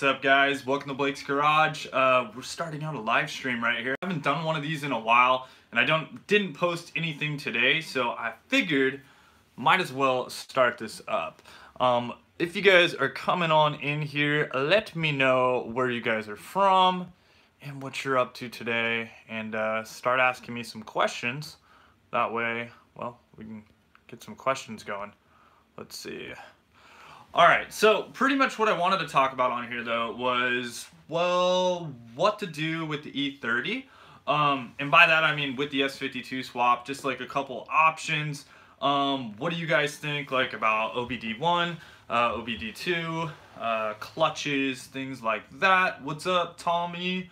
What's up, guys? Welcome to Blake's Garage. We're starting out a live stream right here. I haven't done one of these in a while, and I didn't post anything today, so I figured might as well start this up. If you guys are coming on in here, let me know where you guys are from and what you're up to today, and start asking me some questions. That way, well, we can get some questions going. Let's see. Alright, so pretty much what I wanted to talk about on here though was, well, what to do with the E30. And by that I mean with the S52 swap, just like a couple options. What do you guys think like about OBD1, OBD2, clutches, things like that? What's up, Tommy?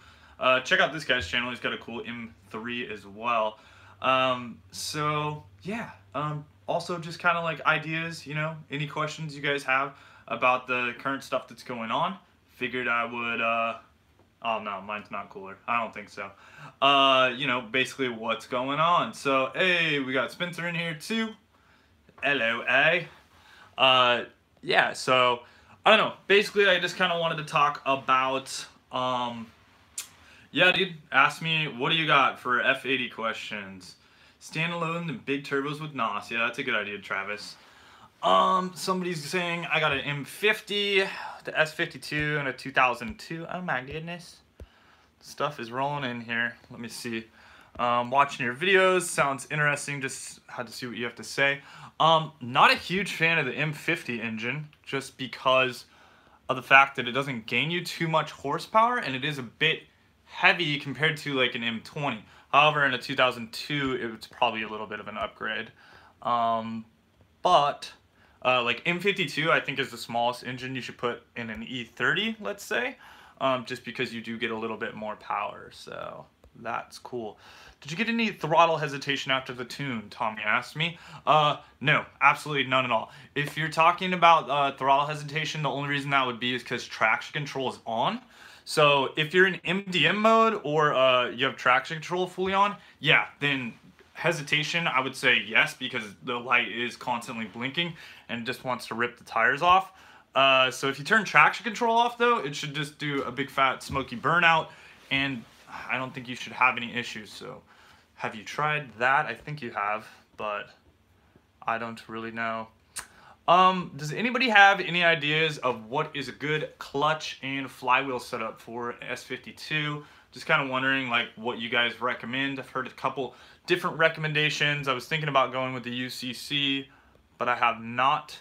Check out this guy's channel, he's got a cool M3 as well. So yeah, also just kind of like ideas, you know, any questions you guys have about the current stuff that's going on. Figured I would, oh no, mine's not cooler. I don't think so. You know, basically what's going on. So, hey, we got Spencer in here too. Hello, yeah, so, I don't know. Basically, I just kind of wanted to talk about, yeah, dude, ask me, what do you got for F80 questions? Standalone and big turbos with NOS. Yeah, that's a good idea, Travis. Somebody's saying I got an M50, the S52, and a 2002. Oh my goodness. Stuff is rolling in here. Let me see. Watching your videos sounds interesting. Just had to see what you have to say. Not a huge fan of the M50 engine, just because of the fact that it doesn't gain you too much horsepower, and it is a bit heavy compared to like an M20. However, in a 2002, it's probably a little bit of an upgrade. But like M52, I think is the smallest engine you should put in an E30, let's say, just because you do get a little bit more power. So that's cool. Did you get any throttle hesitation after the tune? Tommy asked me. No, absolutely none at all. If you're talking about throttle hesitation, the only reason that would be is because traction control is on. So if you're in MDM mode or you have traction control fully on, yeah, then hesitation, I would say yes, because the light is constantly blinking and just wants to rip the tires off. So if you turn traction control off though, it should just do a big fat smoky burnout, and I don't think you should have any issues. So have you tried that? I think you have, but I don't really know. Does anybody have any ideas of what is a good clutch and flywheel setup for S52? Just kind of wondering like what you guys recommend. I've heard a couple different recommendations. I was thinking about going with the UCC, but I have not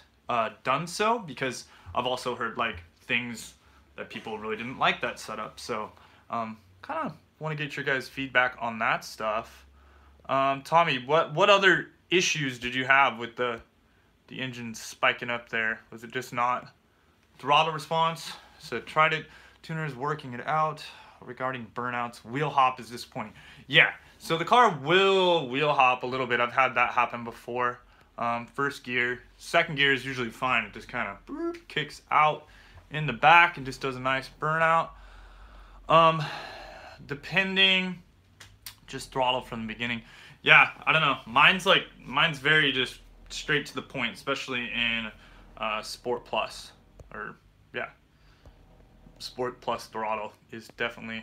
done so because I've also heard like things that people really didn't like that setup. So kind of want to get your guys' feedback on that stuff. Tommy, what other issues did you have with the engine spiking up there? Was it just not throttle response? So tried it, tuner is working it out. Regarding burnouts, wheel hop is disappointing. Yeah, so the car will wheel hop a little bit. I've had that happen before. First gear, second gear is usually fine. It just kind of kicks out in the back and just does a nice burnout. Depending, just throttle from the beginning. Yeah, I don't know. Mine's very just straight to the point, especially in Sport Plus, or yeah, Sport Plus throttle is definitely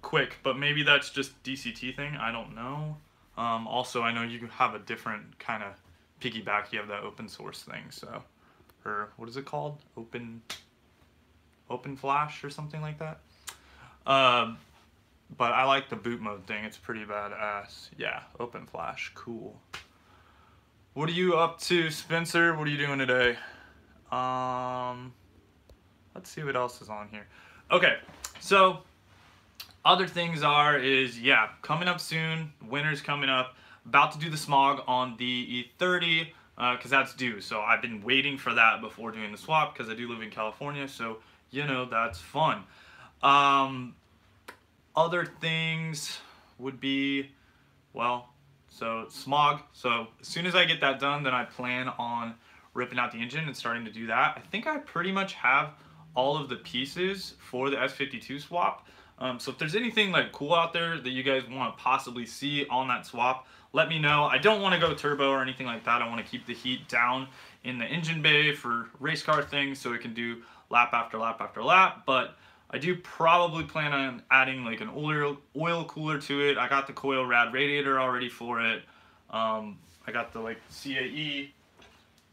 quick, but maybe that's just DCT thing, I don't know. Also, I know you can have a different kind of piggyback. You have that open source thing, so, or what is it called? Open flash or something like that. But I like the boot mode thing. It's pretty badass. Yeah, open flash, cool. What are you up to, Spencer? What are you doing today? Let's see what else is on here. Okay, so other things is yeah, coming up soon. Winter's coming up. About to do the smog on the E30 because that's due. So I've been waiting for that before doing the swap because I do live in California. So you know that's fun. Other things would be, well, so smog. So as soon as I get that done, then I plan on ripping out the engine and starting to do that. I think I pretty much have all of the pieces for the S52 swap. So if there's anything like cool out there that you guys want to possibly see on that swap, let me know. I don't want to go turbo or anything like that. I want to keep the heat down in the engine bay for race car things so it can do lap after lap after lap, but I do probably plan on adding like an oil cooler to it. I got the Coil rad radiator already for it. I got the like CAE,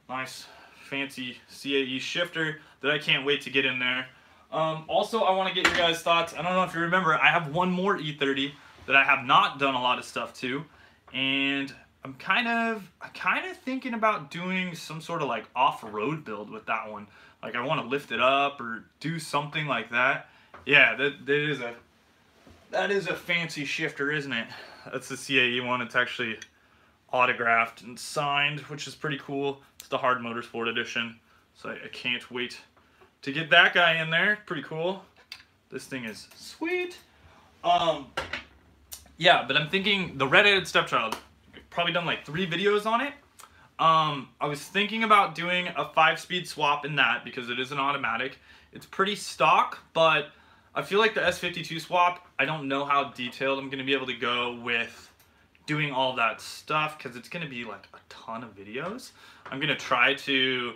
nice fancy CAE shifter that I can't wait to get in there. Also, I want to get your guys' thoughts. I don't know if you remember, I have one more E30 that I have not done a lot of stuff to, and I'm kind of thinking about doing some sort of like off-road build with that one. Like I want to lift it up or do something like that. Yeah, that is a fancy shifter, isn't it? That's the CAE one. It's actually autographed and signed, which is pretty cool. It's the Hard Motorsport edition, so I can't wait to get that guy in there. Pretty cool. This thing is sweet. Yeah, but I'm thinking the Redheaded Stepchild. Probably done like 3 videos on it. I was thinking about doing a 5-speed swap in that because it is an automatic. It's pretty stock, but I feel like the S52 swap, I don't know how detailed I'm going to be able to go with doing all that stuff because it's going to be like a ton of videos. I'm going to try to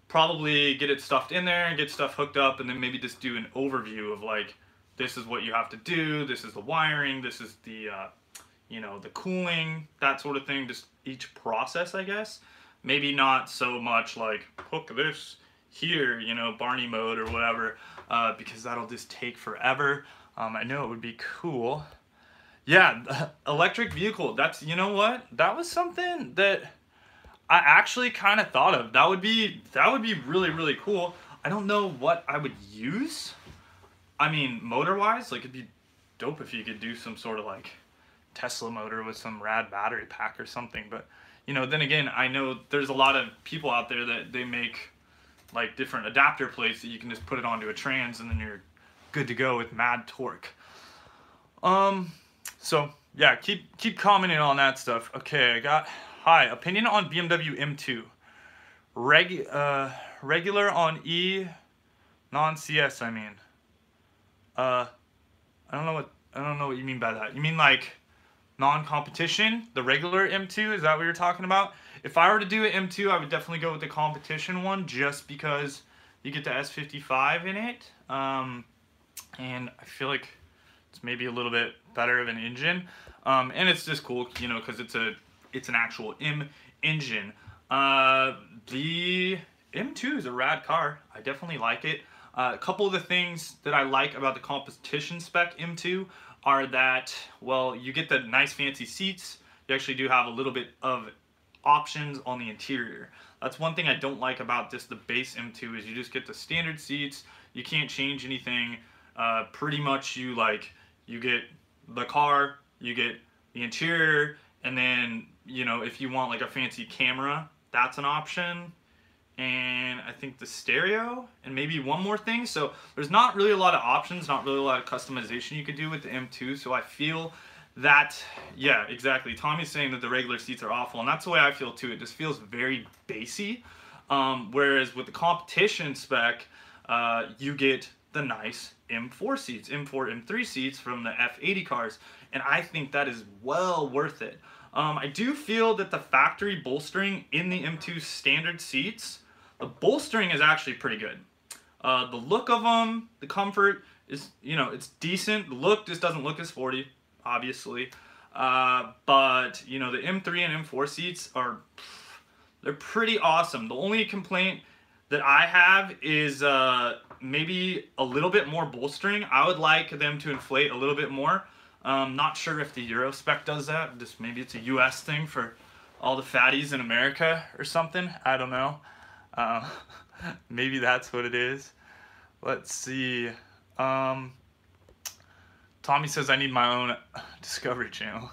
probably get it stuffed in there and get stuff hooked up, and then maybe just do an overview of like, this is what you have to do, this is the wiring, this is the you know, the cooling, that sort of thing, just each process, I guess. Maybe not so much like, hook this here, you know, Barney mode or whatever, because that'll just take forever. I know it would be cool. Yeah, electric vehicle, that's, you know what? That was something that I actually kind of thought of. That would be really, really cool. I don't know what I would use. I mean, motor-wise, like, it'd be dope if you could do some sort of, like, Tesla motor with some rad battery pack or something. But, you know, then again, I know there's a lot of people out there that they make, like, different adapter plates that you can just put it onto a trans and then you're good to go with mad torque. So, yeah, keep commenting on that stuff. Okay, I got... Hi, opinion on BMW M2. Regular on E, non-CS, I mean. I don't know what you mean by that. You mean like non-competition? The regular M2, is that what you're talking about? If I were to do an M2, I would definitely go with the competition one just because you get the S55 in it. And I feel like it's maybe a little bit better of an engine. And it's just cool, you know, because it's an actual M engine. The M2 is a rad car. I definitely like it. A couple of the things that I like about the competition spec M2 are that, well, you get the nice fancy seats. You actually do have a little bit of options on the interior. That's one thing I don't like about just the base M2 is you just get the standard seats. You can't change anything. Pretty much you get the car, you get the interior, and then, you know, if you want like a fancy camera, that's an option. And I think the stereo and maybe one more thing. So there's not really a lot of options, not really a lot of customization you could do with the M2. So I feel that, yeah, exactly. Tommy's saying that the regular seats are awful, and that's the way I feel too. It just feels very bassy. Whereas with the competition spec, you get the nice M4 seats, M4, M3 seats from the F80 cars. And I think that is well worth it. I do feel that the factory bolstering in the M2 standard seats, the bolstering is actually pretty good. The look of them, the comfort is, you know, it's decent. The look just doesn't look as sporty, obviously. But, you know, the M3 and M4 seats they're pretty awesome. The only complaint that I have is maybe a little bit more bolstering. I would like them to inflate a little bit more. Not sure if the Euro spec does that. Just maybe it's a US thing for all the fatties in America or something. I don't know. Maybe that's what it is. Let's see. Tommy says I need my own Discovery Channel.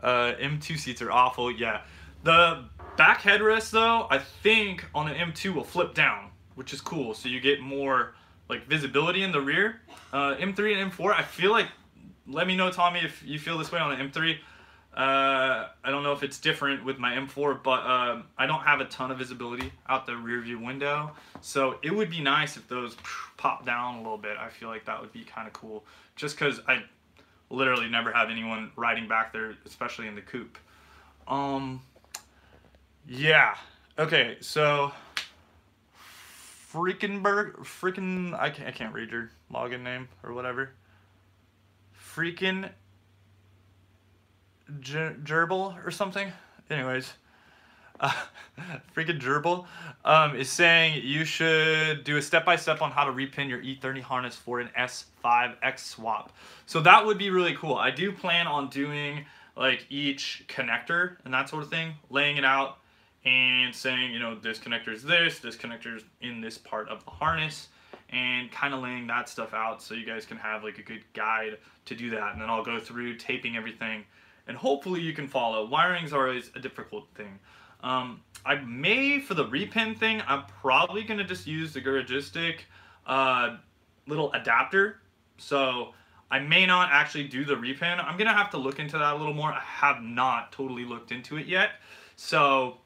M2 seats are awful. Yeah. The back headrest though, I think on an M2 will flip down, which is cool. So you get more like visibility in the rear. M3 and M4, I feel like, let me know, Tommy, if you feel this way on the M3. I don't know if it's different with my M4, but I don't have a ton of visibility out the rear view window. So it would be nice if those pop down a little bit. I feel like that would be kind of cool. Just because I literally never have anyone riding back there, especially in the coupe. Yeah. Okay, so I can't read your login name or whatever. Freaking gerbil or something. Anyways, freaking gerbil is saying you should do a step-by-step on how to repin your E30 harness for an S5X swap. So that would be really cool. I do plan on doing like each connector and that sort of thing, laying it out and saying, you know, this connector is this connector is in this part of the harness, and kind of laying that stuff out so you guys can have like a good guide to do that. And then I'll go through taping everything, and hopefully you can follow. Wiring's always a difficult thing. I may, for the repin thing, I'm probably going to just use the Garagistic little adapter. So I may not actually do the repin. I'm going to have to look into that a little more. I have not totally looked into it yet. So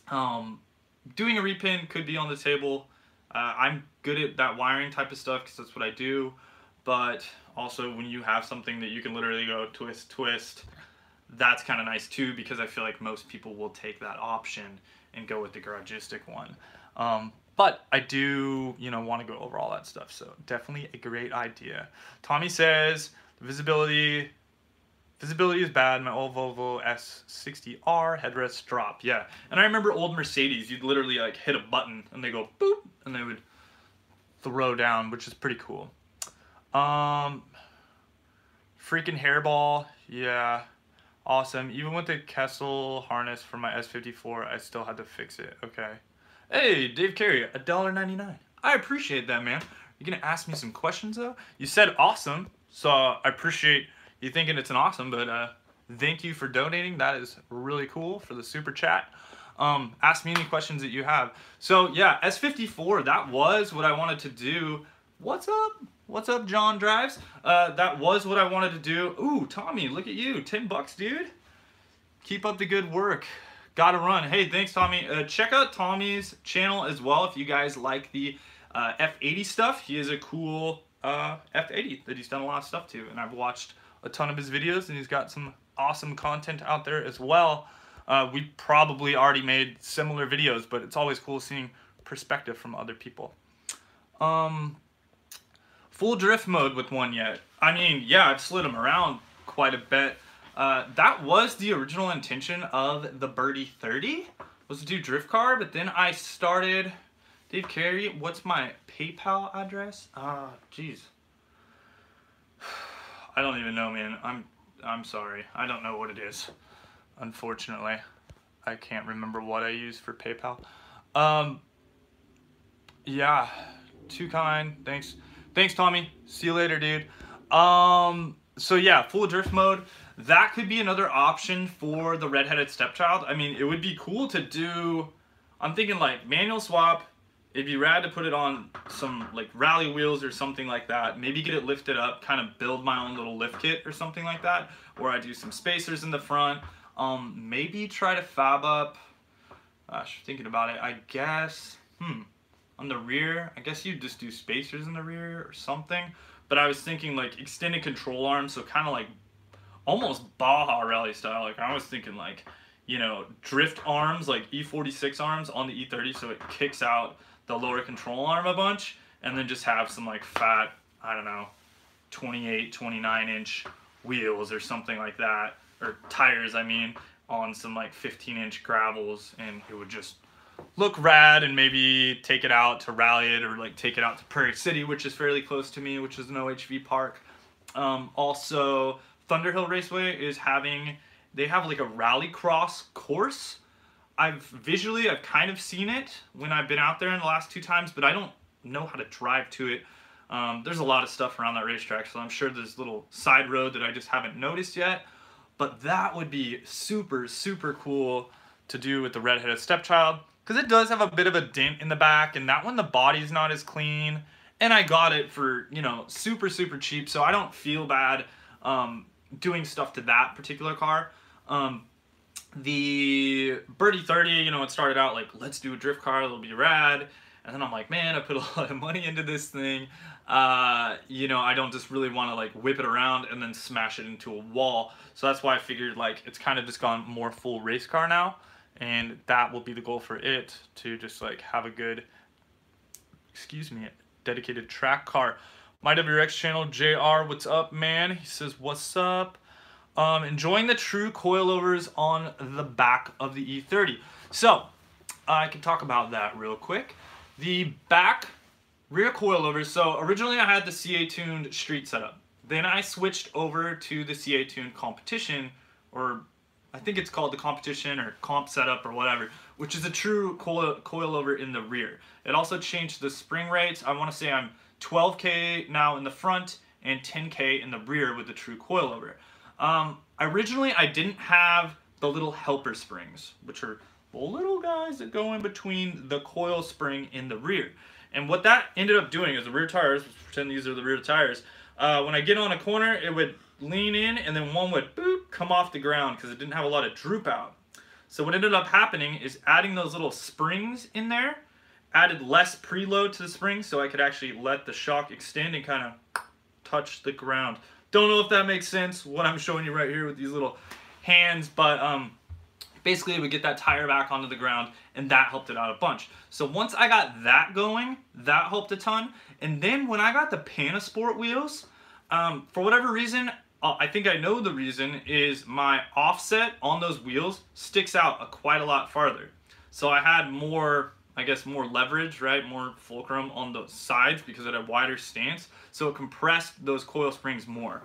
doing a repin could be on the table. I'm good at that wiring type of stuff because that's what I do. But also when you have something that you can literally go twist, twist, that's kind of nice too, because I feel like most people will take that option and go with the Garagistic one. But I do, you know, want to go over all that stuff. So definitely a great idea. Tommy says the visibility is bad. My old Volvo S60R headrests drop. Yeah, and I remember old Mercedes, you'd literally like hit a button and they go boop, and they would throw down, which is pretty cool. Freaking hairball, yeah, awesome. Even with the Kessel harness for my S54, I still had to fix it. Okay. Hey, Dave Carey, $1.99. I appreciate that, man. You're gonna ask me some questions though? You said awesome, so I appreciate you thinking it's an awesome, but thank you for donating. That is really cool for the super chat. Ask me any questions that you have. So yeah, S54, that was what I wanted to do. What's up? What's up, John Drives? That was what I wanted to do. Ooh, Tommy, look at you, $10, dude. Keep up the good work. Gotta run. Hey, thanks, Tommy. Check out Tommy's channel as well if you guys like the F80 stuff. He is a cool F80 that he's done a lot of stuff to, and I've watched a ton of his videos, and he's got some awesome content out there as well. We probably already made similar videos, but it's always cool seeing perspective from other people. Full drift mode with one yet? I mean, yeah, I've slid them around quite a bit. That was the original intention of the Birdie 30, was to do drift car, but then I started, Dave Carey, what's my PayPal address? Jeez. I don't even know, man. I'm sorry. I don't know what it is. Unfortunately, I can't remember what I use for PayPal. Yeah, too kind. Thanks. Thanks, Tommy. See you later, dude. So yeah, full drift mode. That could be another option for the Redheaded Stepchild. I mean, it would be cool to do, I'm thinking like manual swap. It'd be rad to put it on some like rally wheels or something like that. Maybe get it lifted up, kind of build my own little lift kit or something like that. Or I do some spacers in the front. Maybe try to fab up, gosh, thinking about it, I guess, on the rear, I guess you just do spacers in the rear or something. But I was thinking like extended control arms, so kind of like almost Baja Rally style. Like I was thinking like, you know, drift arms, like E46 arms on the E30, so it kicks out the lower control arm a bunch, and then just have some like fat, I don't know, 28, 29 inch wheels or something like that, or tires, I mean, on some like 15-inch gravels, and it would just look rad. And maybe take it out to rally it, or like take it out to Prairie City, which is fairly close to me, which is an OHV park. Also, Thunderhill Raceway is having, they have like a rallycross course. I've kind of seen it when I've been out there in the last 2 times, but I don't know how to drive to it. There's a lot of stuff around that racetrack, so I'm sure there's a little side road that I just haven't noticed yet. But that would be super, super cool to do with the Redheaded Stepchild, because it does have a bit of a dent in the back, and that one, the body's not as clean. And I got it for, you know, super, super cheap, so I don't feel bad doing stuff to that particular car. The Birdie 30, you know, it started out like, let's do a drift car, it'll be rad. And then I'm like, man, I put a lot of money into this thing. You know, I don't just really want to like whip it around and then smash it into a wall. So that's why I figured like it's kind of just gone more full race car now. And that will be the goal for it, to just like have a good excuse me, dedicated track car. My WRX channel, JR, what's up, man? He says, what's up? Enjoying the true coilovers on the back of the E30. So, I can talk about that real quick. The back rear coilovers, so originally I had the CA-tuned street setup. Then I switched over to the CA-tuned competition, or I think it's called the competition or comp setup or whatever, which is a true coilover in the rear. It also changed the spring rates. I want to say I'm 12K now in the front and 10K in the rear with the true coilover. Originally I didn't have the little helper springs, which are the little guys that go in between the coil spring in the rear. And what that ended up doing is the rear tires, let's pretend these are the rear tires, when I get on a corner, it would lean in and then one would boop, come off the ground because it didn't have a lot of droop out. So what ended up happening is adding those little springs in there, added less preload to the springs so I could actually let the shock extend and kind of touch the ground. Don't know if that makes sense, what I'm showing you right here with these little hands, but basically it would get that tire back onto the ground, and that helped it out a bunch. So once I got that going, that helped a ton. And then when I got the Panasport wheels, for whatever reason, I think I know the reason, is my offset on those wheels sticks out quite a lot farther. So I had more, I guess, more leverage, right? More fulcrum on the sides because it had a wider stance. So it compressed those coil springs more.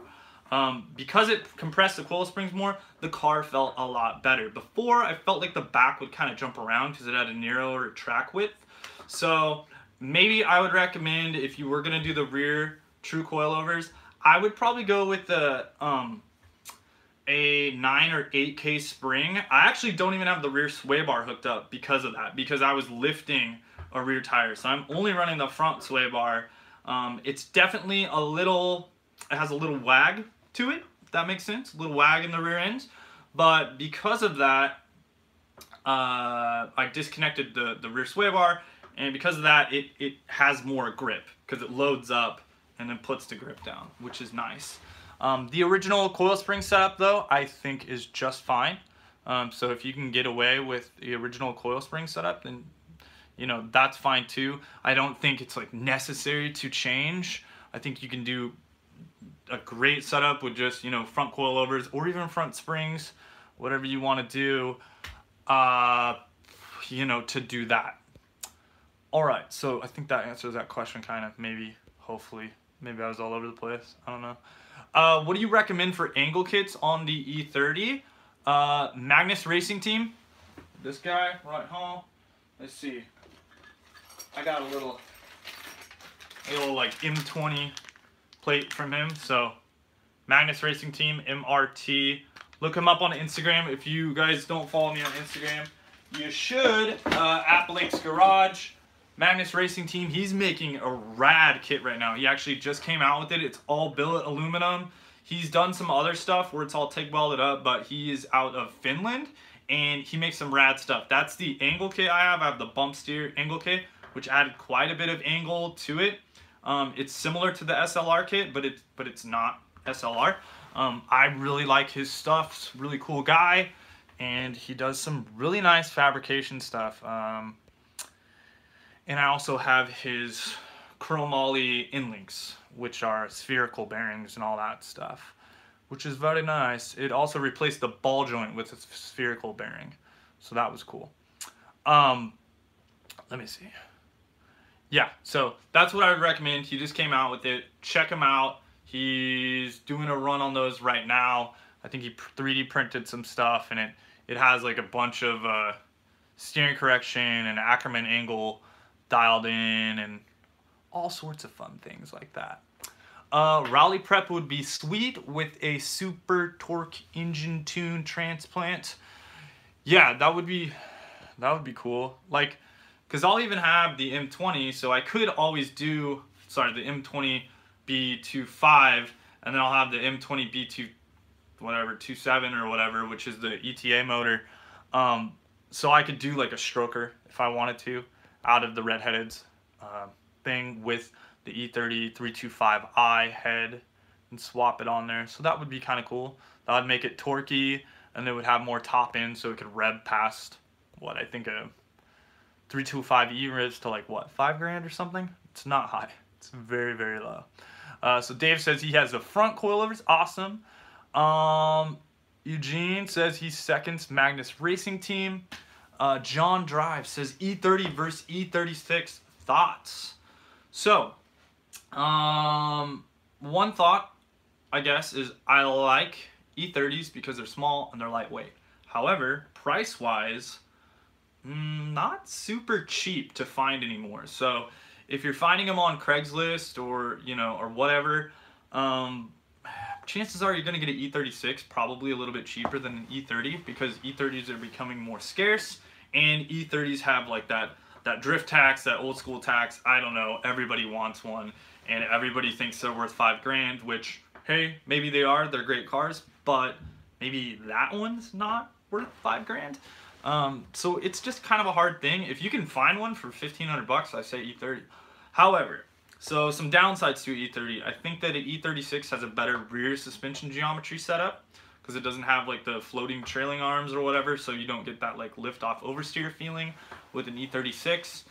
Because it compressed the coil springs more, the car felt a lot better. Before, I felt like the back would kind of jump around because it had a narrower track width. So maybe I would recommend, if you were going to do the rear true coilovers, I would probably go with the a 9 or 8K spring. I actually don't even have the rear sway bar hooked up because of that, because I was lifting a rear tire. So I'm only running the front sway bar. It's definitely a little, it has a little wag to it, if that makes sense, a little wag in the rear end. But because of that, I disconnected the rear sway bar, and because of that, it has more grip because it loads up and then puts the grip down, which is nice. The original coil spring setup, though, I think is just fine. So if you can get away with the original coil spring setup, then, you know, that's fine too. I don't think it's like necessary to change. I think you can do a great setup with just, you know, front coilovers or even front springs, whatever you want to do, you know, to do that. All right, so I think that answers that question kind of, maybe, hopefully. Maybe I was all over the place. I don't know. What do you recommend for angle kits on the E30? Magnus Racing Team. This guy right home. Let's see. I got a little like M20 plate from him. So Magnus Racing Team, MRT. Look him up on Instagram. If you guys don't follow me on Instagram, you should. At Blake's Garage. Magnus Racing Team, he's making a rad kit right now. He actually just came out with it. It's all billet aluminum. He's done some other stuff where it's all TIG welded up, but he is out of Finland, and he makes some rad stuff. That's the angle kit I have. I have the bump steer angle kit, which added quite a bit of angle to it. It's similar to the SLR kit, but it's not SLR. I really like his stuff. He's a really cool guy, and he does some really nice fabrication stuff. And I also have his chromoly inlinks, which are spherical bearings and all that stuff, which is very nice. It also replaced the ball joint with a spherical bearing, so that was cool. Let me see. Yeah, so that's what I would recommend. He just came out with it. Check him out. He's doing a run on those right now. I think he 3D printed some stuff, and it has like a bunch of steering correction and Ackerman angle dialed in and all sorts of fun things like that. Rally prep would be sweet with a super torque engine tune transplant. Yeah, that would be cool. Like, because I'll even have the M20, so I could always do, sorry, the M20 B25, and then I'll have the M20 B2, whatever, 27 or whatever, which is the ETA motor. So I could do like a stroker if I wanted to, out of the Redheaded thing with the E30 325i head and swap it on there. So that would be kind of cool. That would make it torquey, and it would have more top end so it could rev past what I think a 325e is to like what, $5 grand or something? It's not high. It's very, very low. So Dave says he has the front coilovers. Awesome. Eugene says he seconds Magnus Racing Team. John Drive says E30 versus E36. Thoughts? So, one thought, I guess, is I like E30s because they're small and they're lightweight. However, price-wise, not super cheap to find anymore. So if you're finding them on Craigslist or, you know, or whatever, chances are you're going to get an E36 probably a little bit cheaper than an E30 because E30s are becoming more scarce, and E30s have like that drift tax, that old school tax. I don't know, everybody wants one, and everybody thinks they're worth $5,000, which, hey, maybe they are, they're great cars, but maybe that one's not worth $5,000. So it's just kind of a hard thing. If you can find one for 1,500 bucks, I say E30. However, so some downsides to E30. I think that an E36 has a better rear suspension geometry setup because it doesn't have like the floating trailing arms or whatever, so you don't get that like lift off oversteer feeling with an E36.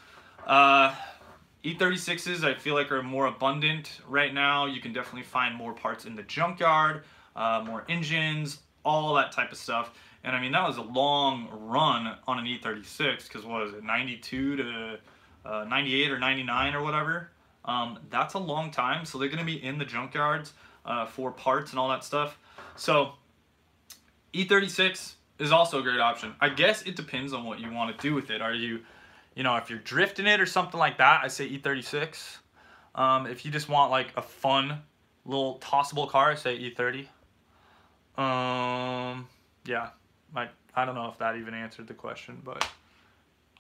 E36s I feel like are more abundant right now. You can definitely find more parts in the junkyard, more engines, all that type of stuff. And I mean, that was a long run on an E36 because what was it, 92 to 98 or 99 or whatever. That's a long time, so they're going to be in the junkyards for parts and all that stuff. So E36 is also a great option. I guess it depends on what you want to do with it. Are you, you know, if you're drifting it or something like that, I say E36. If you just want like a fun little tossable car, I say E30. Yeah, I don't know if that even answered the question, but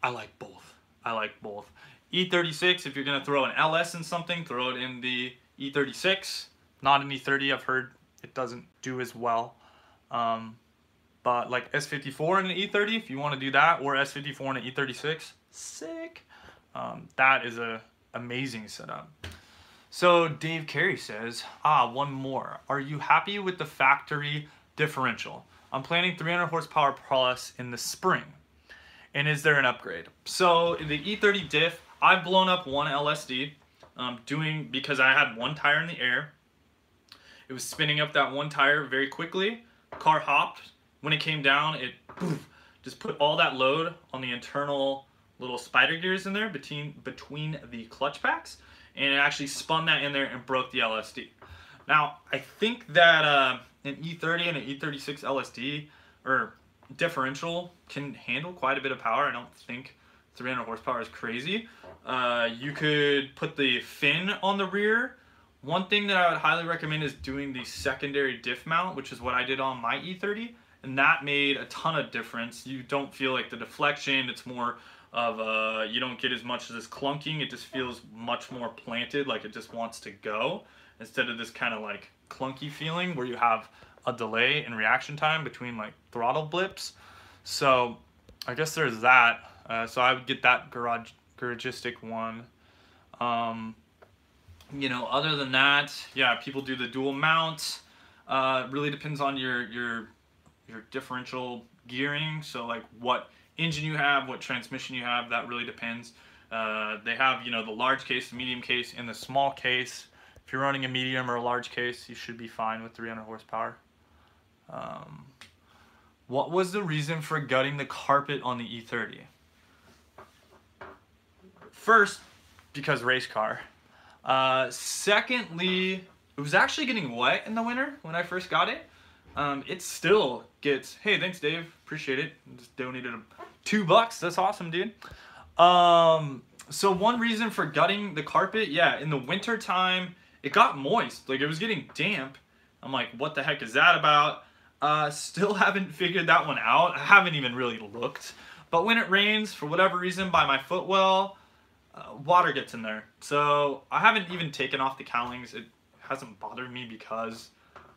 I like both. I like both. E36, if you're going to throw an LS in something, throw it in the E36. Not an E30, I've heard it doesn't do as well. But like S54 in an E30, if you want to do that, or S54 in an E36, sick. That is a amazing setup. So Dave Carey says, one more. Are you happy with the factory differential? I'm planning 300 horsepower plus in the spring. And is there an upgrade? So the E30 diff, I've blown up one LSD because I had one tire in the air. It was spinning up that one tire very quickly. Car hopped. When it came down, it just put all that load on the internal little spider gears in there between the clutch packs, and it actually spun that in there and broke the LSD. Now, I think that an E30 and an E36 LSD or differential can handle quite a bit of power. I don't think 300 horsepower is crazy. You could put the fin on the rear. One thing that I would highly recommend is doing the secondary diff mount, which is what I did on my E30, and that made a ton of difference. You don't feel like the deflection. It's more of you don't get as much of this clunking. It just feels much more planted, like it just wants to go, instead of this kind of like clunky feeling where you have a delay in reaction time between like throttle blips. So I guess there's that. So I would get that garagistic one. You know, other than that, yeah, people do the dual mounts. Really depends on your differential gearing. So like what engine you have, what transmission you have, that really depends. They have, you know, the large case, the medium case, and the small case. If you're running a medium or a large case, you should be fine with 300 horsepower. What was the reason for gutting the carpet on the E30? First, because race car. Secondly, it was actually getting wet in the winter when I first got it. It still gets, hey, thanks Dave, appreciate it. Just donated $2, that's awesome, dude. So one reason for gutting the carpet, yeah, in the winter time, it got moist, like it was getting damp. I'm like, what the heck is that about? Still haven't figured that one out. I haven't even really looked. But when it rains, for whatever reason, by my footwell, water gets in there. So I haven't even taken off the cowlings. It hasn't bothered me because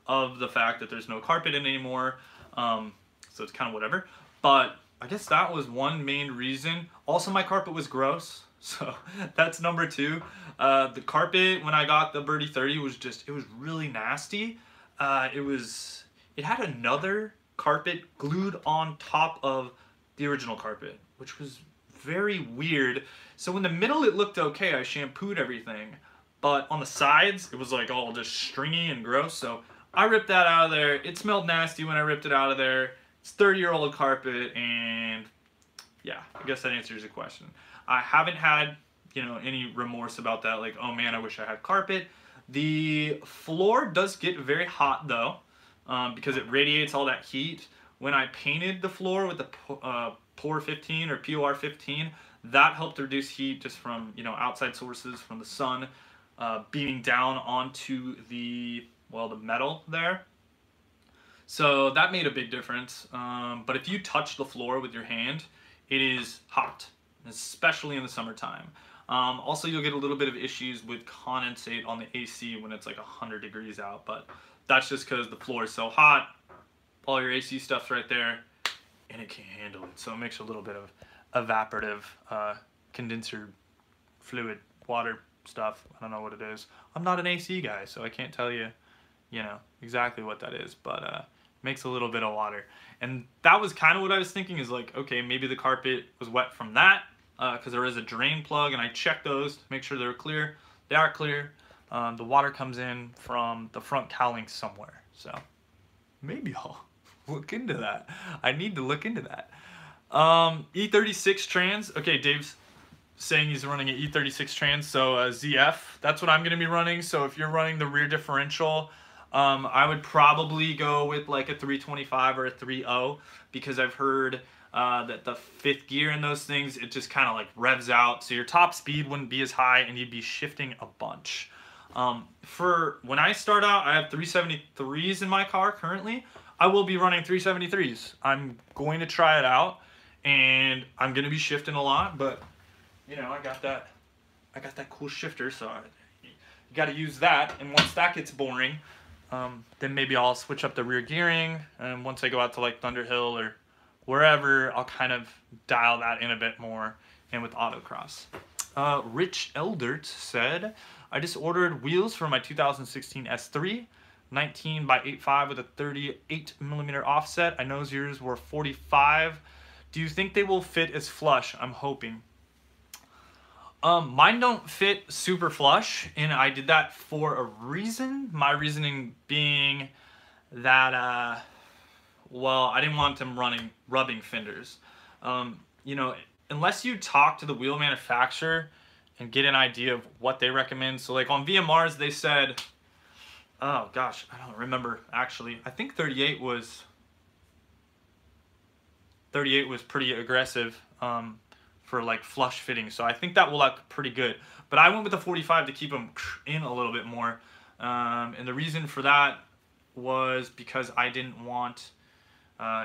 of the fact that there's no carpet in anymore. So it's kind of whatever. But I guess that was one main reason. Also, my carpet was gross. So that's number two. The carpet, when I got the Birdie 30, was just, it was really nasty. It had another carpet glued on top of the original carpet, which was very weird. So in the middle it looked okay. I shampooed everything. But on the sides, it was like all just stringy and gross. So I ripped that out of there. It smelled nasty when I ripped it out of there. It's 30-year-old carpet, and yeah, I guess that answers the question. I haven't had, any remorse about that. Like, oh man, I wish I had carpet. The floor does get very hot though, because it radiates all that heat. When I painted the floor with the POR 15 or POR 15, that helped reduce heat just from, outside sources, from the sun beaming down onto the metal there. So that made a big difference. But if you touch the floor with your hand, it is hot, especially in the summertime. Also, you'll get a little bit of issues with condensate on the AC when it's like 100 degrees out, but that's just because the floor is so hot. All your AC stuff's right there, and it can't handle it. So it makes a little bit of evaporative condenser fluid, water stuff. I don't know what it is. I'm not an AC guy, so I can't tell you, exactly what that is, but makes a little bit of water. And that was kind of what I was thinking, is like, okay, maybe the carpet was wet from that, because there is a drain plug, and I checked those to make sure they were clear. They are clear. The water comes in from the front cowling somewhere, so maybe I'll look into that. I need to look into that. E36 trans. Okay, Dave's saying he's running an E36 trans, so ZF, that's what I'm going to be running. So if you're running the rear differential, I would probably go with like a 325 or a 3.0, because I've heard that the fifth gear in those things, it just kind of like revs out, so your top speed wouldn't be as high and you'd be shifting a bunch. For when I start out, I have 373s in my car currently. I will be running 373s. I'm going to try it out, and I'm going to be shifting a lot, but I got that cool shifter, so you got to use that. And once that gets boring, then maybe I'll switch up the rear gearing, and once I go out to like Thunderhill or wherever, I'll kind of dial that in a bit more, and with autocross. Rich Eldert said, I just ordered wheels for my 2016 S3, 19 by 8.5 with a 38mm offset. I know yours were 45. Do you think they will fit as flush? I'm hoping. Mine don't fit super flush, and I did that for a reason. My reasoning being that, I didn't want them rubbing fenders. Unless you talk to the wheel manufacturer and get an idea of what they recommend. So like on VMRs, they said, oh gosh, I don't remember actually. I think 38 was pretty aggressive for like flush fitting. So I think that will look pretty good. But I went with the 45 to keep them in a little bit more. And the reason for that was because I didn't want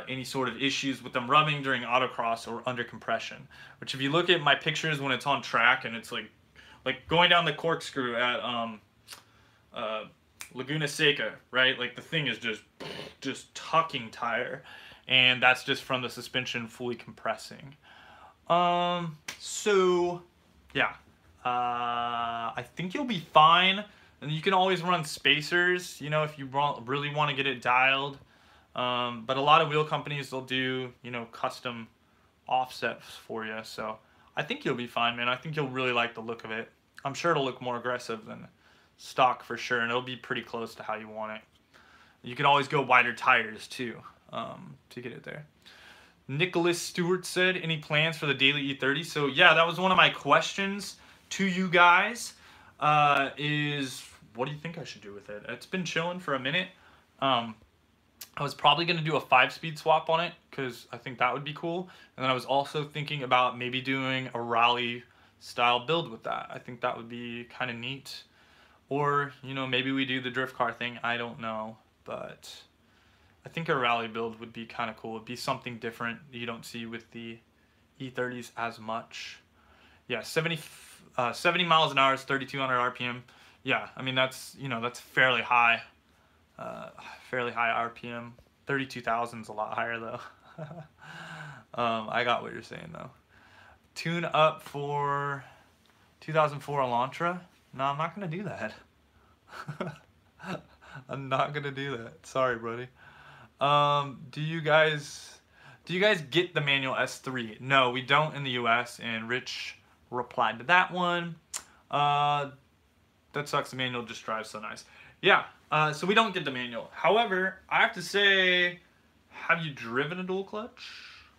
any sort of issues with them rubbing during autocross or under compression. Which if you look at my pictures when it's on track and it's like going down the corkscrew at Laguna Seca, right? Like the thing is just tucking tire, and that's just from the suspension fully compressing. So yeah, I think you'll be fine, and you can always run spacers, if you really want to get it dialed. But a lot of wheel companies, they'll do, custom offsets for you. So I think you'll be fine, man. I think you'll really like the look of it. I'm sure it'll look more aggressive than stock for sure, and it'll be pretty close to how you want it. You can always go wider tires too, to get it there. Nicholas Stewart said, any plans for the daily E30? So yeah, that was one of my questions to you guys, is what do you think I should do with it? It's been chilling for a minute. I was probably going to do a 5-speed swap on it, because I think that would be cool. And then I was also thinking about maybe doing a rally style build with that. I think that would be kind of neat. Or, maybe we do the drift car thing. I don't know. But I think a rally build would be kind of cool. It'd be something different you don't see with the E30s as much. Yeah, 70 miles an hour is 3,200 RPM. Yeah, I mean, that's, that's fairly high. Fairly high RPM. 32,000 is a lot higher though. I got what you're saying though. Tune up for 2004 Elantra? No, I'm not gonna do that. I'm not gonna do that. Sorry, buddy. Do Do you guys get the manual S3? No, we don't in the US, and Rich replied to that one. That sucks, the manual just drives so nice. Yeah, so we don't get the manual. However, I have to say, have you driven a dual clutch?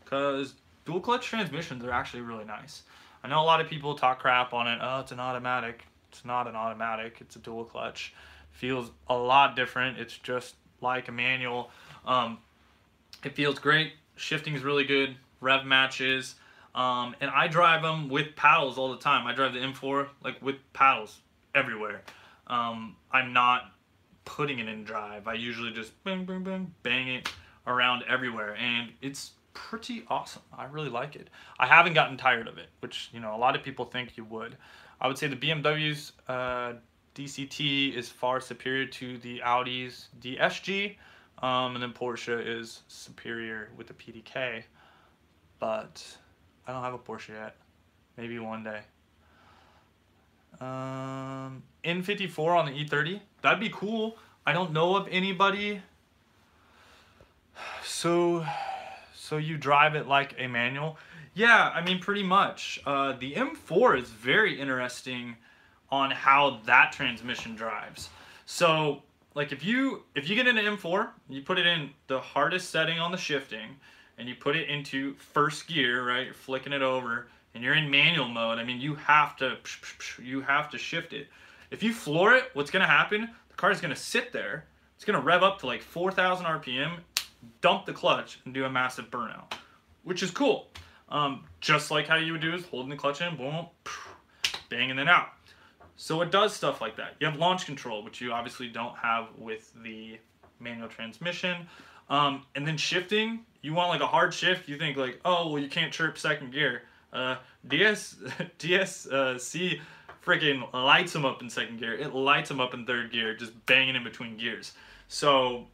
Because dual clutch transmissions are actually really nice. I know a lot of people talk crap on it. Oh, it's an automatic. It's not an automatic. It's a dual clutch. Feels a lot different. It's just like a manual. It feels great. Shifting is really good. Rev matches. And I drive them with paddles all the time. I drive the M4 like with paddles everywhere. I'm not putting it in drive. I usually just bang, bang, bang, bang it around everywhere, and it's pretty awesome. I really like it. I haven't gotten tired of it, which, you know, a lot of people think you would. I would say the BMW's DCT is far superior to the Audi's DSG, and then Porsche is superior with the PDK, but I don't have a Porsche yet. Maybe one day. N54 on the E30, that'd be cool. I don't know of anybody. So you drive it like a manual? Yeah, I mean, pretty much. The M4 is very interesting on how that transmission drives. So like if you get into M4, you put it in the hardest setting on the shifting, and you put it into first gear, right? You're flicking it over, and you're in manual mode. I mean, you have to shift it. If you floor it, what's gonna happen? The car is gonna sit there. It's gonna rev up to like 4,000 RPM, dump the clutch, and do a massive burnout, which is cool. Just like how you would do is holding the clutch in, boom, banging it out. So it does stuff like that. You have launch control, which you obviously don't have with the manual transmission. And then shifting, you want like a hard shift. You think like, oh, well, you can't chirp second gear. DSC freaking lights them up in second gear. It lights them up in third gear, just banging in between gears. So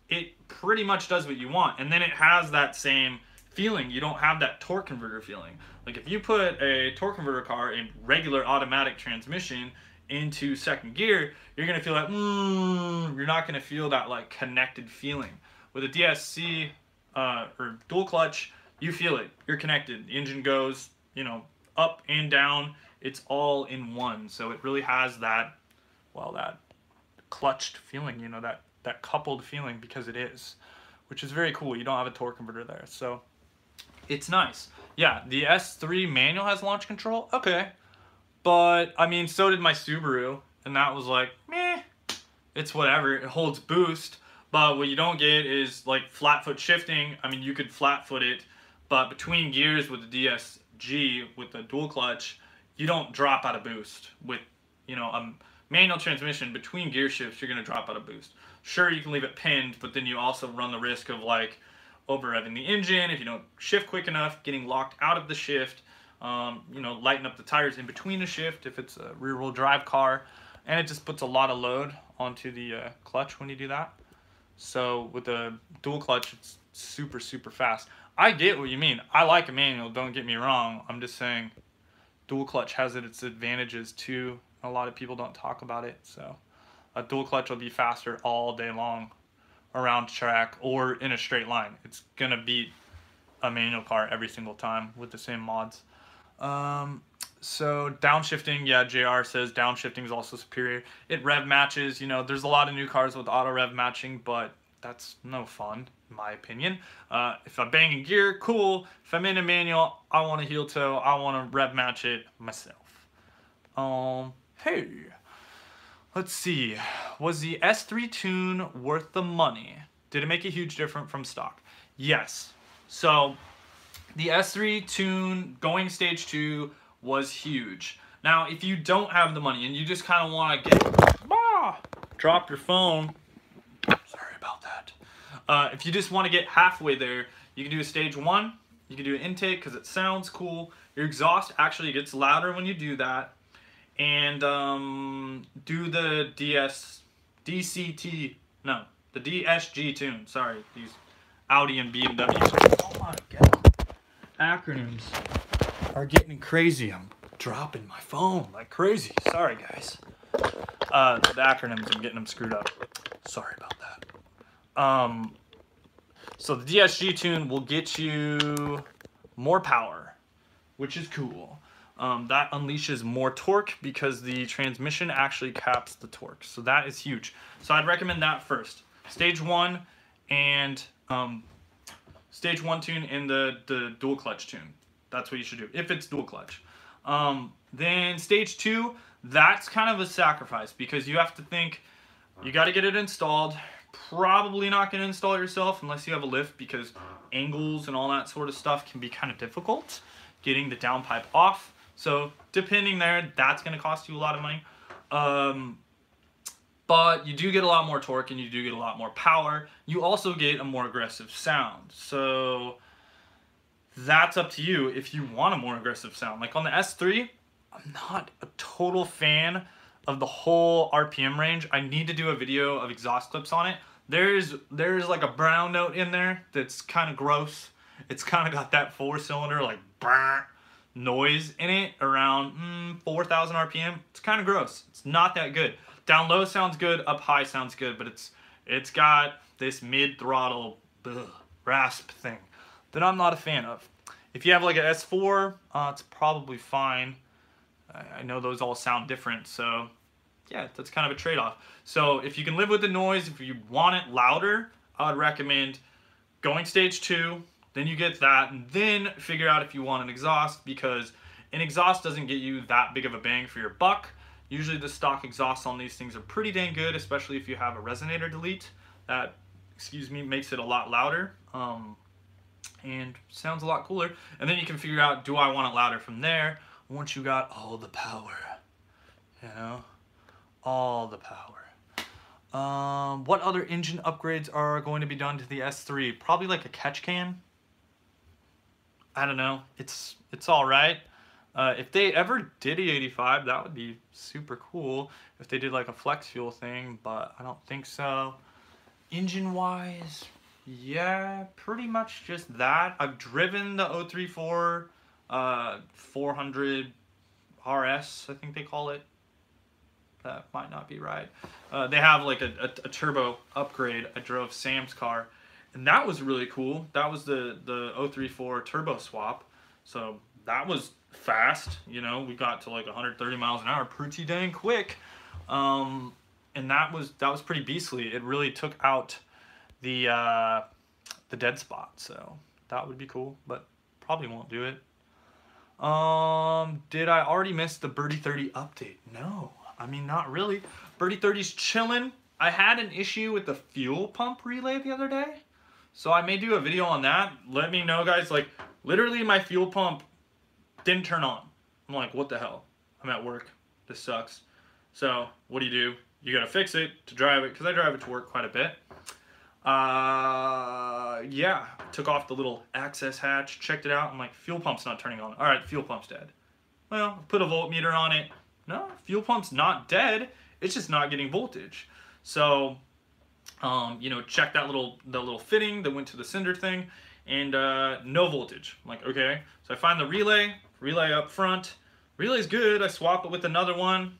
it pretty much does what you want. And then it has that same feeling. You don't have that torque converter feeling. Like if you put a torque converter car in regular automatic transmission into second gear, you're gonna feel like, you're not gonna feel that like connected feeling. With a DSC or dual clutch, you feel it. You're connected. The engine goes, you know, up and down. It's all in one. So it really has that, well, that clutched feeling, you know, that coupled feeling, because it is, which is very cool. You don't have a torque converter there. So it's nice. Yeah, the S3 manual has launch control. Okay. But, I mean, so did my Subaru. And that was like, meh. It's whatever. It holds boost. But what you don't get is, like, flat foot shifting. I mean, you could flat foot it. But between gears with the DSG, with the dual clutch, you don't drop out of boost. With, you know, a manual transmission, between gear shifts, you're going to drop out of boost. Sure, you can leave it pinned, but then you also run the risk of, like, over-revving the engine if you don't shift quick enough, getting locked out of the shift, you know, lighten up the tires in between the shift if it's a rear-wheel drive car, and it just puts a lot of load onto the clutch when you do that. So with the dual clutch, it's super, super fast. I get what you mean. I like a manual, don't get me wrong. I'm just saying dual clutch has its advantages too. A lot of people don't talk about it, so a dual clutch will be faster all day long around track or in a straight line. It's gonna beat a manual car every single time with the same mods. So downshifting, yeah, JR says downshifting is also superior. It rev matches, you know, there's a lot of new cars with auto rev matching, but that's no fun, in my opinion. If I'm banging gear, cool. If I'm in a manual, I want to heel toe, I want to rev match it myself. Hey. Let's see, was the S3 tune worth the money? Did it make a huge difference from stock? Yes. So the S3 tune going stage 2 was huge. Now, if you don't have the money and you just kind of want to get, drop your phone. Sorry about that. If you just want to get halfway there, you can do a stage 1. You can do an intake because it sounds cool. Your exhaust actually gets louder when you do that. And do the DCT, no, the DSG tune. Sorry, these Audi and BMWs. Oh my god, acronyms are getting crazy. I'm dropping my phone like crazy. Sorry, guys. The acronyms, I'm getting them screwed up. Sorry about that. So the DSG tune will get you more power, which is cool. That unleashes more torque because the transmission actually caps the torque. So that is huge. So I'd recommend that first. Stage 1 and stage 1 tune and the dual clutch tune. That's what you should do if it's dual clutch. Then stage 2, that's kind of a sacrifice because you have to think you got to get it installed. Probably not going to install it yourself unless you have a lift because angles and all that sort of stuff can be kind of difficult getting the downpipe off. So depending there, that's going to cost you a lot of money. But you do get a lot more torque and you do get a lot more power. You also get a more aggressive sound. So that's up to you if you want a more aggressive sound. Like on the S3, I'm not a total fan of the whole RPM range. I need to do a video of exhaust clips on it. There's like a brown note in there that's kind of gross. It's kind of got that 4-cylinder like brrr noise in it around 4,000 RPM. It's kind of gross. It's not that good. Down low sounds good, up high sounds good, but it's got this mid throttle rasp thing that I'm not a fan of. If you have like a S4, it's probably fine. I know those all sound different, so yeah, that's kind of a trade-off. So if you can live with the noise, if you want it louder, I would recommend going stage 2, then you get that, and then figure out if you want an exhaust, because an exhaust doesn't get you that big of a bang for your buck. Usually the stock exhausts on these things are pretty dang good, especially if you have a resonator delete. That, makes it a lot louder and sounds a lot cooler. And then you can figure out, do I want it louder from there once you got all the power, you know? All the power. What other engine upgrades are going to be done to the S3? Probably like a catch can. I don't know. It's all right. If they ever did E85, that would be super cool. If they did like a flex fuel thing, but I don't think so. Engine-wise, yeah, pretty much just that. I've driven the 034 400 RS, I think they call it. That might not be right. They have like a turbo upgrade. I drove Sam's car, and that was really cool. That was the 034 turbo swap. So that was fast. You know, we got to like 130 miles an hour pretty dang quick. And that was pretty beastly. It really took out the dead spot. So that would be cool, but probably won't do it. Did I already miss the Birdie 30 update? No. I mean, not really. Birdie 30's chilling. I had an issue with the fuel pump relay the other day, so I may do a video on that. Let me know, guys. Like, literally my fuel pump didn't turn on. I'm like, what the hell? I'm at work. This sucks. So what do? You gotta fix it to drive it, because I drive it to work quite a bit. Yeah, took off the little access hatch, checked it out. I'm like, fuel pump's not turning on. All right, fuel pump's dead. Well, put a voltmeter on it. No, fuel pump's not dead. It's just not getting voltage. So, you know, check the little fitting that went to the sender thing, and no voltage. I'm like, okay. So I find the relay up front. Relay's good. I swap it with another one.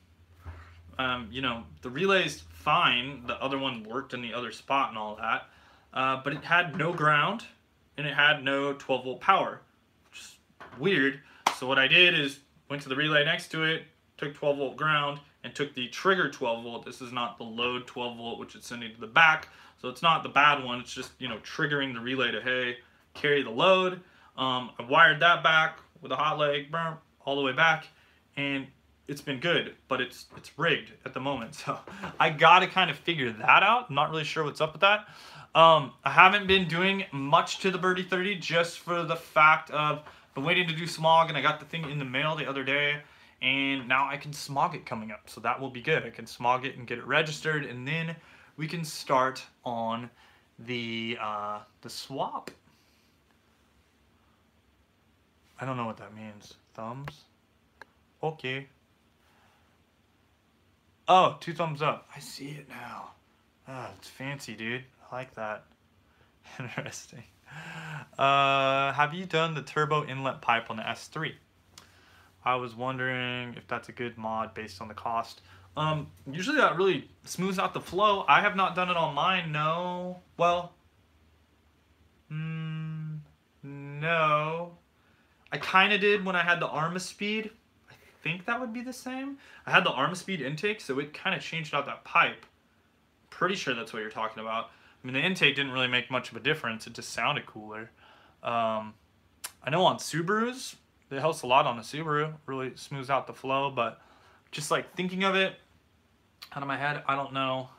You know, the relay's fine. The other one worked in the other spot and all that. But it had no ground, and it had no 12-volt power, which is weird. So what I did is went to the relay next to it, took 12-volt ground, and took the trigger 12-volt. This is not the load 12-volt, which it's sending to the back. So it's not the bad one. It's just, you know, triggering the relay to, hey, carry the load. I wired that back with a hot leg, all the way back, and it's been good, but it's rigged at the moment. So I got to kind of figure that out. I'm not really sure what's up with that. I haven't been doing much to the Birdie 30 just for the fact of been waiting to do smog, and I got the thing in the mail the other day. And now I can smog it coming up, so that will be good. I can smog it and get it registered, and then we can start on the swap. I don't know what that means. Thumbs? Okay. Oh, 2 thumbs up. I see it now. Ah, it's fancy, dude. I like that. Interesting. Have you done the turbo inlet pipe on the S3? I was wondering if that's a good mod based on the cost. Usually that really smooths out the flow. I have not done it on mine, no. Well, know. I kind of did when I had the Arma Speed. I think that would be the same. I had the Arma Speed intake, so it kind of changed out that pipe. Pretty sure that's what you're talking about. I mean, the intake didn't really make much of a difference. It just sounded cooler. I know on Subarus, it helps a lot on a Subaru. Really smooths out the flow, but just like thinking of it out of my head, I don't know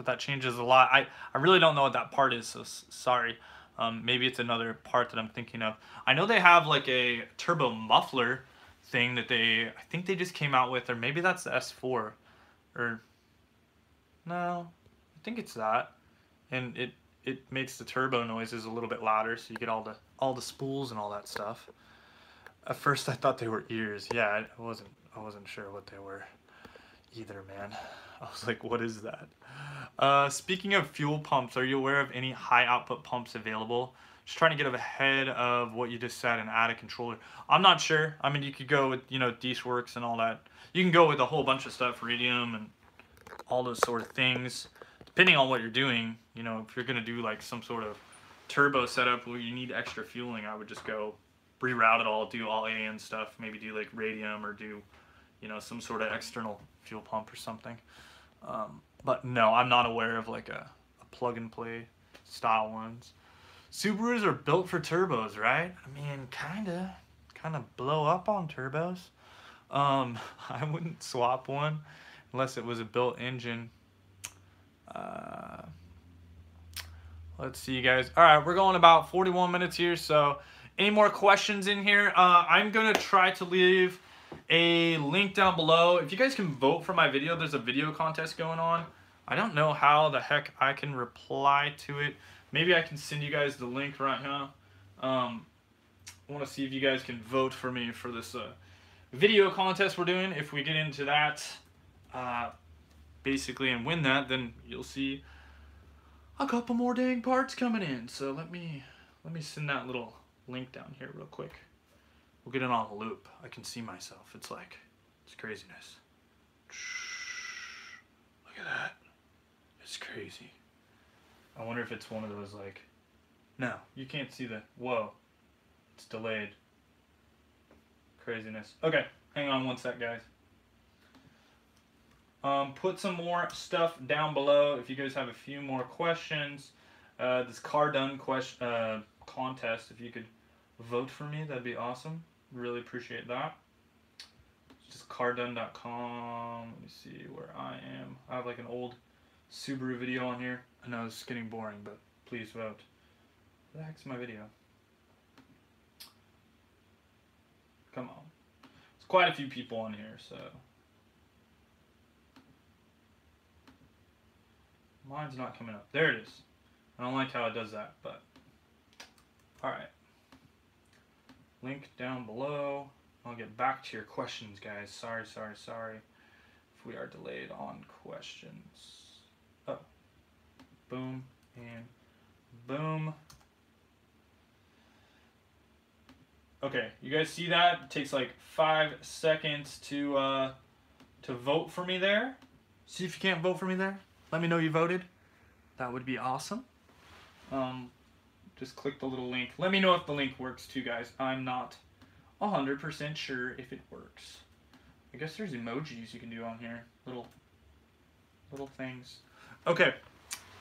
that changes a lot. I really don't know what that part is, so sorry. Maybe it's another part that I'm thinking of. I know they have like a turbo muffler thing that I think they just came out with, or maybe that's the S4. Or, no, I think it's that. And it makes the turbo noises a little bit louder, so you get all the spools and all that stuff. At first I thought they were ears. Yeah, I wasn't sure what they were either, man. I was like, what is that? Speaking of fuel pumps, are you aware of any high output pumps available? Just trying to get ahead of what you just said and add a controller. I'm not sure. I mean, you could go with, Works and all that. You can go with a whole bunch of stuff, Radium and all those sort of things. Depending on what you're doing, if you're going to do like some sort of turbo setup where you need extra fueling, I would just go reroute it all, do all AN stuff, maybe do like Radium or do, some sort of external fuel pump or something. But no, I'm not aware of like a plug-and-play style ones. Subarus are built for turbos, right? I mean, kind of blow up on turbos. I wouldn't swap one unless it was a built engine. Let's see, you guys. All right, we're going about 41 minutes here, so any more questions in here? I'm going to try to leave a link down below. If you guys can vote for my video, there's a video contest going on. I don't know how the heck I can reply to it. Maybe I can send you guys the link right now. I want to see if you guys can vote for me for this video contest we're doing. If we get into that, basically, and win that, then you'll see a couple more dang parts coming in. So let me send that little link down here real quick. We'll get it on a loop. I can see myself. It's craziness. Look at that. It's crazy. I wonder if it's one of those like, no, you can't see the, whoa, it's delayed. Craziness. Okay, hang on one sec, guys. Put some more stuff down below if you guys have a few more questions. This car done contest, if you could vote for me, that'd be awesome. Really appreciate that. It's just cardone.com. Let me see where I am. I have like an old Subaru video on here. I know this is getting boring, but please vote. Where the heck's my video? Come on. There's quite a few people on here, so. Mine's not coming up. There it is. I don't like how it does that, but. Alright. Link down below. I'll get back to your questions, guys. Sorry. If we are delayed on questions. Oh. Boom and boom. Okay, you guys see that? It takes like 5 seconds to vote for me there. See if you can't vote for me there. Let me know you voted. That would be awesome. Just click the little link. Let me know if the link works too, guys. I'm not 100% sure if it works. I guess there's emojis you can do on here. Little things. Okay,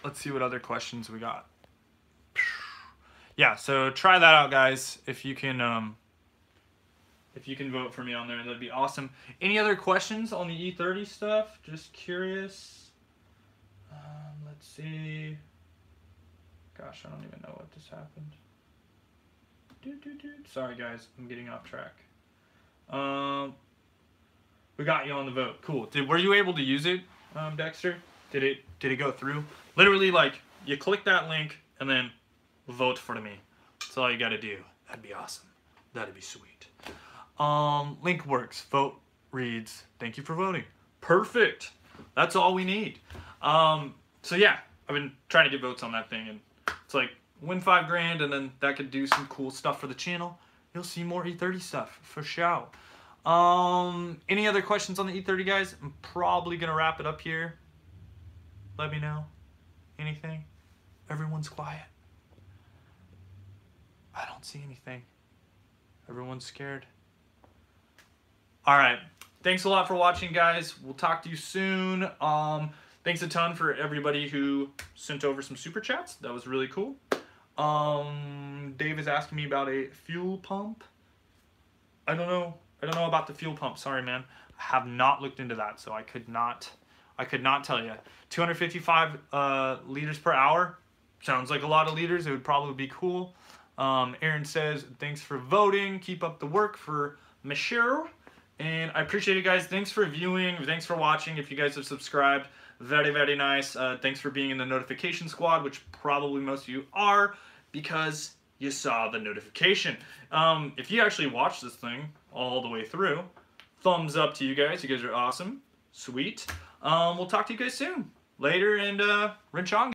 let's see what other questions we got. Yeah, so try that out, guys. If you can vote for me on there, that'd be awesome. Any other questions on the E30 stuff? Just curious. Let's see. Gosh, I don't even know what just happened. Sorry, guys, I'm getting off track. We got you on the vote. Cool. Were you able to use it, Dexter? Did it go through? Literally, like, you click that link and then vote for me. That's all you got to do. That'd be awesome. That'd be sweet. Link works. Vote reads. Thank you for voting. Perfect. That's all we need. So yeah, I've been trying to get votes on that thing, and it's like win 5 grand, and then that could do some cool stuff for the channel. You'll see more E30 stuff for sure. Any other questions on the E30, guys? I'm probably gonna wrap it up here. Let me know. Anything? Everyone's quiet. I don't don't see anything. Everyone's scared. All right. Thanks a lot for watching, guys. We'll talk to you soon. Thanks a ton for everybody who sent over some super chats. That was really cool. Dave is asking me about a fuel pump. I don't know about the fuel pump. Sorry, man. I have not looked into that, so I could not tell you. 255 liters per hour. Sounds like a lot of liters. It would probably be cool. Aaron says, thanks for voting. Keep up the work for Monsieur. And I appreciate it, guys. Thanks for viewing. Thanks for watching. If you guys have subscribed, very, very nice. Thanks for being in the notification squad, which probably most of you are because you saw the notification. If you actually watched this thing all the way through, thumbs up to you guys. You guys are awesome. Sweet. We'll talk to you guys soon. Later, and Rinchong.